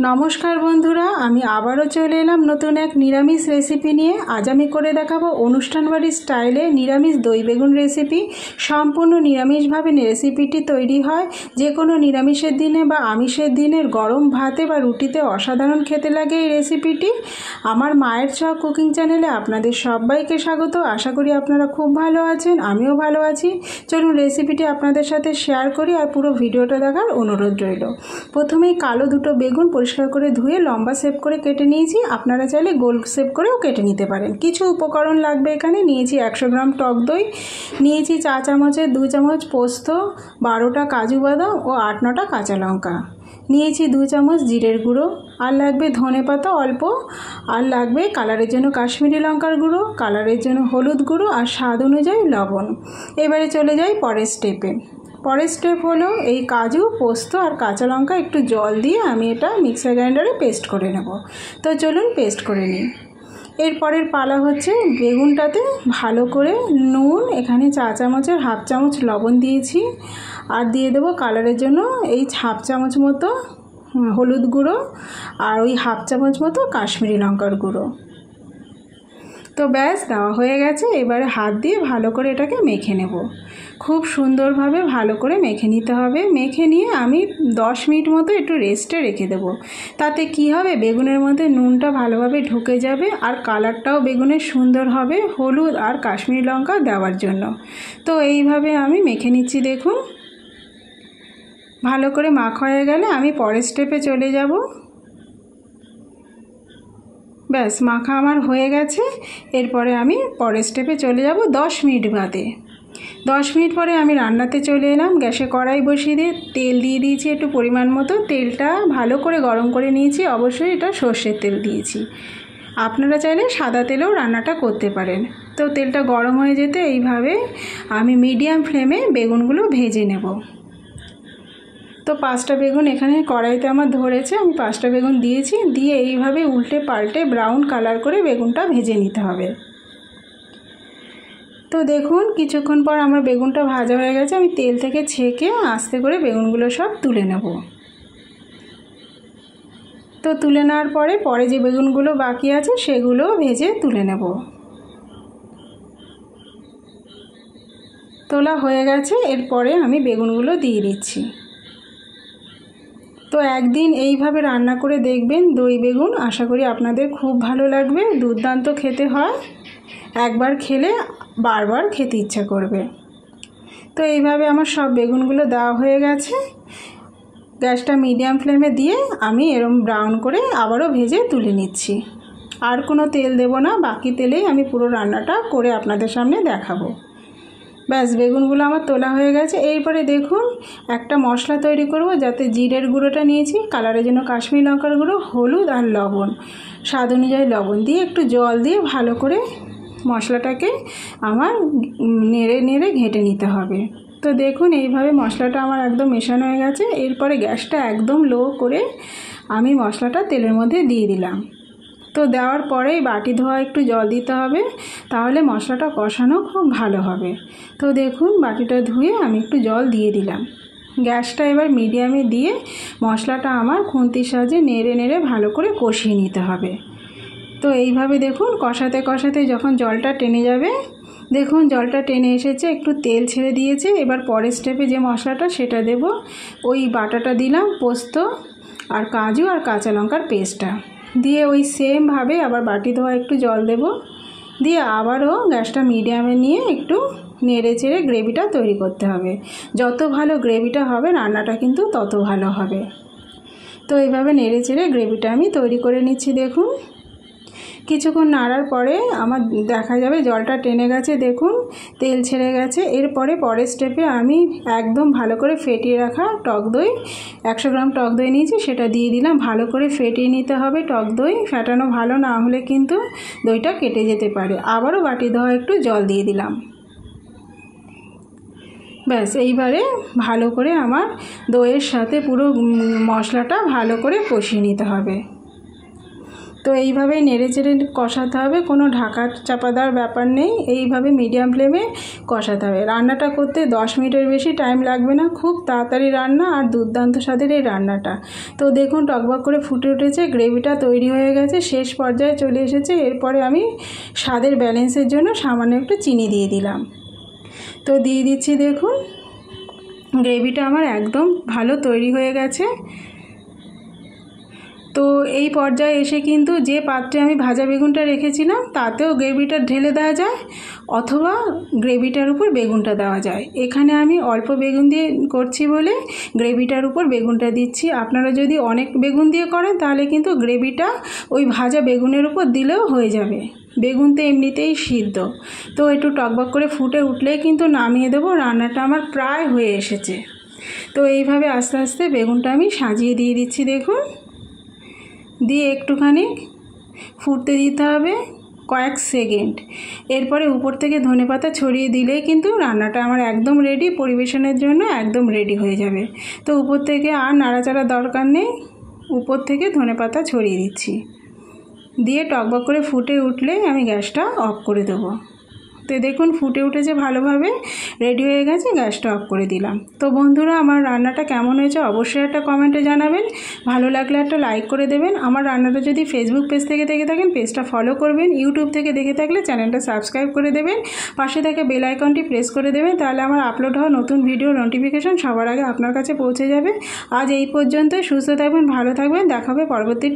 নমস্কার বন্ধুরা, আমি আবারও চলে এলাম নতুন এক নিরামিষ রেসিপি নিয়ে। আজ আমি করে দেখাবো অনুষ্ঠান বাড়ির স্টাইলে নিরামিষ দই বেগুন রেসিপি। সম্পূর্ণ নিরামিষভাবে রেসিপিটি তৈরি হয়। যে কোনো নিরামিষের দিনে বা আমিষের দিনের গরম ভাতে বা রুটিতে অসাধারণ খেতে লাগে এই রেসিপিটি। আমার মায়ের ছোঁয়া কুকিং চ্যানেলে আপনাদের সবাইকে স্বাগত। আশা করি আপনারা খুব ভালো আছেন, আমিও ভালো আছি। চলুন রেসিপিটি আপনাদের সাথে শেয়ার করি আর পুরো ভিডিওটা দেখার অনুরোধ রইল। প্রথমেই কালো দুটো বেগুন পরিষ্কার করে ধুয়ে লম্বা শেপ করে কেটে নিয়েছি। আপনারা চাইলে গোল শেপ করেও কেটে নিতে পারেন। কিছু উপকরণ লাগবে এখানে। নিয়েছি 100 গ্রাম টক দই, নিয়েছি চা চামচের 2 চামচ পোস্ত, 12টা কাজু বাদাম ও 8-9টা কাঁচা লঙ্কা, নিয়েছি 2 চামচ জিরের গুঁড়ো, আর লাগবে ধনে পাতা অল্প, আর লাগবে কালারের জন্য কাশ্মীরি লঙ্কার গুঁড়ো, কালারের জন্য হলুদ গুঁড়ো আর স্বাদ অনুযায়ী লবণ। এবারে চলে যাই পরের স্টেপে। পরের স্টেপ হলো এই কাজু, পোস্ত আর কাঁচা লঙ্কা একটু জল দিয়ে আমি এটা মিক্সার গ্রাইন্ডারে পেস্ট করে নেব। তো চলুন পেস্ট করে নিই। এরপরের পালা হচ্ছে বেগুনটাতে ভালো করে নুন, এখানে চা চামচের হাফ চামচ লবণ দিয়েছি, আর দিয়ে দেবো কালারের জন্য এই হাফ চামচ মতো হলুদ গুঁড়ো আর ওই হাফ চামচ মতো কাশ্মীরি লঙ্কার গুঁড়ো। তো ব্যাস দেওয়া হয়ে গেছে। এবারে হাত দিয়ে ভালো করে এটাকে মেখে নেব। খুব সুন্দরভাবে ভালো করে মেখে নিতে হবে। মেখে নিয়ে আমি 10 মিনিট মতো একটু রেস্টে রেখে দেব। তাতে কি হবে, বেগুনের মধ্যে নুনটা ভালোভাবে ঢুকে যাবে আর কালারটাও বেগুনের সুন্দর হবে হলুদ আর কাশ্মীরি লঙ্কা দেওয়ার জন্য। তো এইভাবে আমি মেখে নিচ্ছি। দেখুন ভালো করে মাখা হয়ে গেলে আমি পরের স্টেপে চলে যাব। ব্যাস মাখা আমার হয়ে গেছে। এরপরে আমি পরের স্টেপে চলে যাব 10 মিনিট বাদে। 10 মিনিট পরে আমি রান্নাতে চলে এলাম। গ্যাসে কড়াই বসিয়ে দিয়ে তেল দিয়ে দিয়েছি একটু পরিমাণ মতো। তেলটা ভালো করে গরম করে নিয়েছি। অবশ্যই এটা সর্ষের তেল দিয়েছি। আপনারা চাইলে সাদা তেলেও রান্নাটা করতে পারেন। তো তেলটা গরম হয়ে যেতে এইভাবে আমি মিডিয়াম ফ্লেমে বেগুনগুলো ভেজে নেব। তো 5টা বেগুন এখানে কড়াইতে আমার ধরেছে। আমি 5টা বেগুন দিয়েছি, দিয়ে এইভাবে উল্টে পাল্টে ব্রাউন কালার করে বেগুনটা ভেজে নিতে হবে। তো দেখুন কিছুক্ষণ পর আমার বেগুনটা ভাজা হয়ে গেছে। আমি তেল থেকে ছেঁকে আস্তে করে বেগুনগুলো সব তুলে নেব। তো তুলে নেওয়ার পরে যে বেগুনগুলো বাকি আছে সেগুলো ভেজে তুলে নেব। তোলা হয়ে গেছে। এরপরে আমি বেগুনগুলো দিয়ে দিচ্ছি। তো একদিন এইভাবে রান্না করে দেখবেন দই বেগুন, আশা করি আপনাদের খুব ভালো লাগবে। দুর্দান্ত খেতে হয়, একবার খেলে বারবার খেতে ইচ্ছা করবে। তো এইভাবে আমার সব বেগুনগুলো দেওয়া হয়ে গেছে। গ্যাসটা মিডিয়াম ফ্লেমে দিয়ে আমি এরম ব্রাউন করে আবারও ভেজে তুলে নিচ্ছি। আর কোনো তেল দেব না, বাকি তেলেই আমি পুরো রান্নাটা করে আপনাদের সামনে দেখাবো। ব্যাস বেগুনগুলো আমার তোলা হয়ে গেছে। এরপরে দেখুন একটা মশলা তৈরি করব, যাতে জিরের গুঁড়োটা নিয়েছি, কালারের জন্য কাশ্মীরি লঙ্কার গুঁড়ো, হলুদ আর লবণ, স্বাদ অনুযায়ী লবণ দিয়ে একটু জল দিয়ে ভালো করে মশলাটাকে আমার নেড়ে নেড়ে ঘেঁটে নিতে হবে। তো দেখুন এইভাবে মশলাটা আমার একদম মেশানো হয়ে গেছে। এরপরে গ্যাসটা একদম লো করে আমি মশলাটা তেলের মধ্যে দিয়ে দিলাম। তো দেওয়ার পরেই বাটি ধোয়া একটু জল দিতে হবে, তাহলে মশলাটা কষানো খুব ভালো হবে। তো দেখুন বাটিটা ধুয়ে আমি একটু জল দিয়ে দিলাম। গ্যাসটা এবার মিডিয়ামে দিয়ে মশলাটা আমার খুন্তির সাহায্যে নেড়ে নেড়ে ভালো করে কষিয়ে নিতে হবে। তো এইভাবে দেখুন কষাতে কষাতে যখন জলটা টেনে যাবে, দেখুন জলটা টেনে এসেছে, একটু তেল ছেড়ে দিয়েছে। এবার পরের স্টেপে যে মশলাটা সেটা দেব। ওই বাটাটা দিলাম, পোস্ত আর কাজু আর কাঁচা লঙ্কার পেস্টটা দিয়ে ওই সেমভাবে আবার বাটি ধোয়া একটু জল দেব। দিয়ে আবারও গ্যাসটা মিডিয়ামে নিয়ে একটু নেড়ে চেড়ে গ্রেভিটা তৈরি করতে হবে। যত ভালো গ্রেভিটা হবে রান্নাটা কিন্তু তত ভালো হবে। তো এইভাবে নেড়ে চেড়ে গ্রেভিটা আমি তৈরি করে নিচ্ছি। দেখুন কিছুক্ষণ নাড়ার পরে আমার দেখা যাবে জলটা টেনে গেছে, দেখুন তেল ছেড়ে গেছে। এরপরে পরের স্টেপে আমি একদম ভালো করে ফেটিয়ে রাখা টক দই, 100 গ্রাম টক দই নিয়েছি, সেটা দিয়ে দিলাম। ভালো করে ফেটিয়ে নিতে হবে। টক দই ফেটানো ভালো না হলে কিন্তু দইটা কেটে যেতে পারে। আবারও বাটি ধোয়া একটু জল দিয়ে দিলাম। ব্যাস এইবারে ভালো করে আমার দইয়ের সাথে পুরো মশলাটা ভালো করে কষিয়ে নিতে হবে। তো এইভাবে নেড়ে চেড়ে কষাতে হবে, কোনো ঢাকা চাপা দেওয়ার ব্যাপার নেই, এইভাবে মিডিয়াম ফ্লেমে কষাতে হবে। রান্নাটা করতে 10 মিনিটের বেশি টাইম লাগবে না, খুব তাড়াতাড়ি রান্না আর দুর্দান্ত স্বাদের এই রান্নাটা। তো দেখুন টকবক করে ফুটে উঠেছে, গ্রেভিটা তৈরি হয়ে গেছে, শেষ পর্যায়ে চলে এসেছে। এরপরে আমি স্বাদের ব্যালেন্সের জন্য সামান্য একটু চিনি দিয়ে দিলাম। তো দিয়ে দিচ্ছি, দেখুন গ্রেভিটা আমার একদম ভালো তৈরি হয়ে গেছে। তো এই পর্যায়ে এসে কিন্তু যে পাত্রে আমি ভাজা বেগুনটা রেখেছিলাম তাতেও গ্রেভিটা ঢেলে দেওয়া যায়, অথবা গ্রেভিটার উপর বেগুনটা দেওয়া যায়। এখানে আমি অল্প বেগুন দিয়ে করছি বলে গ্রেভিটার উপর বেগুনটা দিচ্ছি। আপনারা যদি অনেক বেগুন দিয়ে করেন তাহলে কিন্তু গ্রেভিটা ওই ভাজা বেগুনের উপর দিলেও হয়ে যাবে, বেগুন তো এমনিতেই সিদ্ধ। তো একটু টকবক করে ফুটে উঠলেই কিন্তু নামিয়ে দেবো, রান্নাটা আমার প্রায় হয়ে এসেছে। তো এইভাবে আস্তে আস্তে বেগুনটা আমি সাজিয়ে দিয়ে দিচ্ছি, দেখুন দিয়ে একটুখানি ফুটতে দিতে হবে কয়েক সেকেন্ড। এরপরে উপর থেকে ধনেপাতা ছড়িয়ে দিলেই কিন্তু রান্নাটা আমার একদম রেডি, পরিবেশনের জন্য একদম রেডি হয়ে যাবে। তো উপর থেকে আর নাড়াচাড়ার দরকার নেই, উপর থেকে ধনেপাতা ছড়িয়ে দিচ্ছি, দিয়ে টকবক করে ফুটে উঠলেই আমি গ্যাসটা অফ করে দেবো। তো দেখুন ফুটে উঠেছে ভালোভাবে, রেডি হয়ে গেছে, গ্যাসটা অফ করে দিলাম। তো বন্ধুরা আমার রান্নাটা কেমন হয়েছে অবশ্যই একটা কমেন্টে জানাবেন, ভালো লাগলে একটা লাইক করে দেবেন। আমার রান্নাটা যদি ফেসবুক পেজ থেকে দেখে থাকেন পেজটা ফলো করবেন, ইউটিউব থেকে দেখে থাকলে চ্যানেলটা সাবস্ক্রাইব করে দেবেন, পাশে থাকা বেল আইকনটি প্রেস করে দেবেন, তাহলে আমার আপলোড হওয়া নতুন ভিডিও নোটিফিকেশন সবার আগে আপনার কাছে পৌঁছে যাবে। আজ এই পর্যন্ত, সুস্থ থাকবেন, ভালো থাকবেন, দেখা হবে পরবর্তী